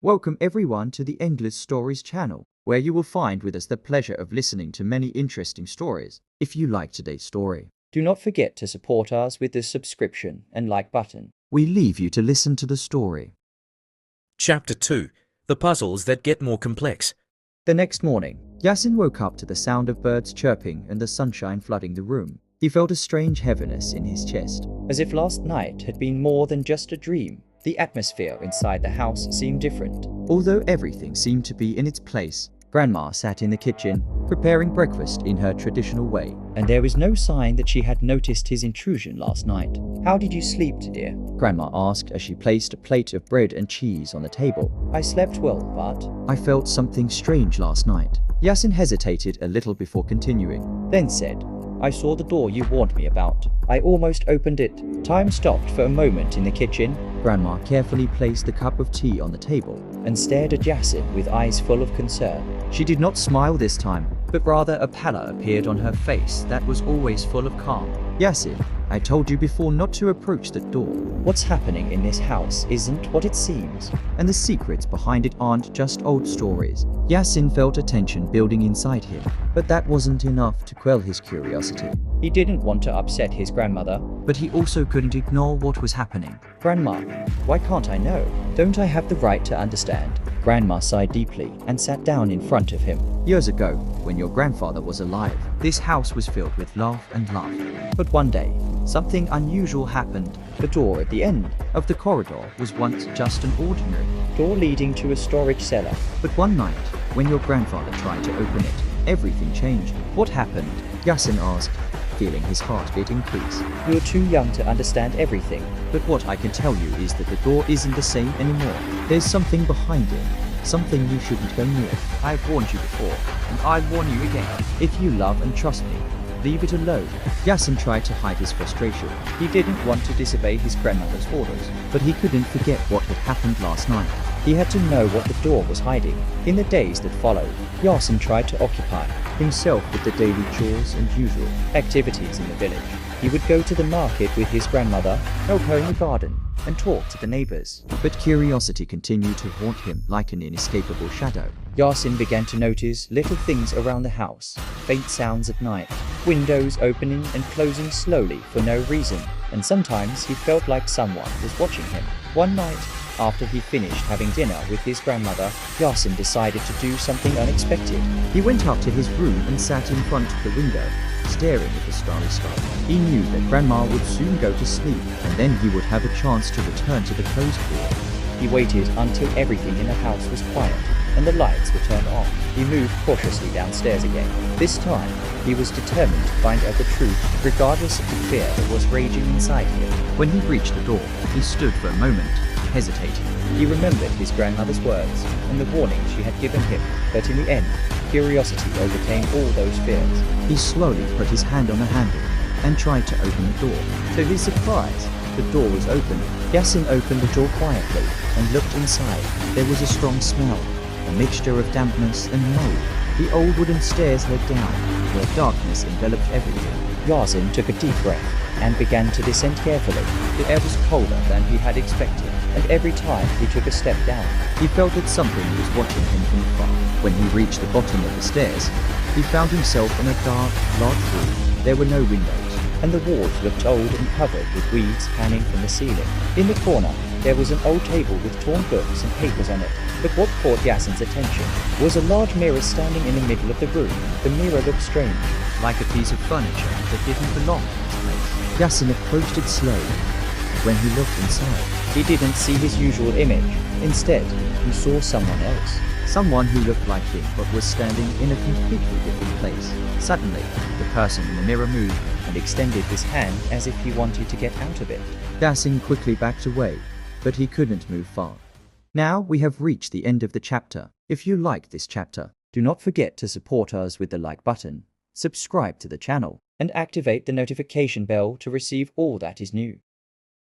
Welcome everyone to the Endless Stories channel, where you will find with us the pleasure of listening to many interesting stories. If you like today's story, do not forget to support us with the subscription and like button. We leave you to listen to the story. Chapter 2. The Puzzles That Get More Complex. The next morning, Yassin woke up to the sound of birds chirping and the sunshine flooding the room. He felt a strange heaviness in his chest. As if last night had been more than just a dream, the atmosphere inside the house seemed different. Although everything seemed to be in its place, Grandma sat in the kitchen, preparing breakfast in her traditional way. And there was no sign that she had noticed his intrusion last night. "How did you sleep, dear?" Grandma asked as she placed a plate of bread and cheese on the table. "I slept well, but..." "I felt something strange last night." Yassin hesitated a little before continuing. Then said, "I saw the door you warned me about. I almost opened it." Time stopped for a moment in the kitchen. Grandma carefully placed the cup of tea on the table and stared at Yassin with eyes full of concern. She did not smile this time, but rather a pallor appeared on her face that was always full of calm. "Yassin, I told you before not to approach the door. What's happening in this house isn't what it seems. And the secrets behind it aren't just old stories." Yassin felt a tension building inside him, but that wasn't enough to quell his curiosity. He didn't want to upset his grandmother, but he also couldn't ignore what was happening. "Grandma, why can't I know? Don't I have the right to understand?" Grandma sighed deeply and sat down in front of him. "Years ago, when your grandfather was alive, this house was filled with love and laughter. But one day, something unusual happened. The door at the end of the corridor was once just an ordinary door leading to a storage cellar. But one night, when your grandfather tried to open it, everything changed." "What happened?" Yassin asked, feeling his heartbeat increase. "You're too young to understand everything. But what I can tell you is that the door isn't the same anymore. There's something behind it, something you shouldn't go near. I've warned you before, and I'll warn you again. If you love and trust me, leave it alone." Yassin tried to hide his frustration. He didn't want to disobey his grandmother's orders, but he couldn't forget what had happened last night. He had to know what the door was hiding. In the days that followed, Yassin tried to occupy himself with the daily chores and usual activities in the village. He would go to the market with his grandmother, help her in the garden, and talk to the neighbors. But curiosity continued to haunt him like an inescapable shadow. Yassin began to notice little things around the house, faint sounds at night, windows opening and closing slowly for no reason, and sometimes he felt like someone was watching him. One night, after he finished having dinner with his grandmother, Yassin decided to do something unexpected. He went up to his room and sat in front of the window, staring at the starry sky. He knew that Grandma would soon go to sleep, and then he would have a chance to return to the closed door. He waited until everything in the house was quiet and the lights were turned off. He moved cautiously downstairs again. This time, he was determined to find out the truth, regardless of the fear that was raging inside him. When he reached the door, he stood for a moment, hesitating. He remembered his grandmother's words and the warning she had given him, but in the end, curiosity overcame all those fears. He slowly put his hand on the handle and tried to open the door. To his surprise, the door was open. Yassin opened the door quietly and looked inside. There was a strong smell, a mixture of dampness and mold. The old wooden stairs led down, where darkness enveloped everything. Yassin took a deep breath and began to descend carefully. The air was colder than he had expected, and every time he took a step down, he felt that something was watching him from afar. When he reached the bottom of the stairs, he found himself in a dark, large room. There were no windows, and the walls looked old and covered with weeds hanging from the ceiling. In the corner, there was an old table with torn books and papers on it. But what caught Yassin's attention was a large mirror standing in the middle of the room. The mirror looked strange, like a piece of furniture that didn't belong in its place. Yassin approached it slowly. When he looked inside, he didn't see his usual image. Instead, he saw someone else. Someone who looked like him but was standing in a completely different place. Suddenly, the person in the mirror moved and extended his hand as if he wanted to get out of it. Yassin quickly backed away, but he couldn't move far. Now we have reached the end of the chapter. If you like this chapter, do not forget to support us with the like button, subscribe to the channel, and activate the notification bell to receive all that is new.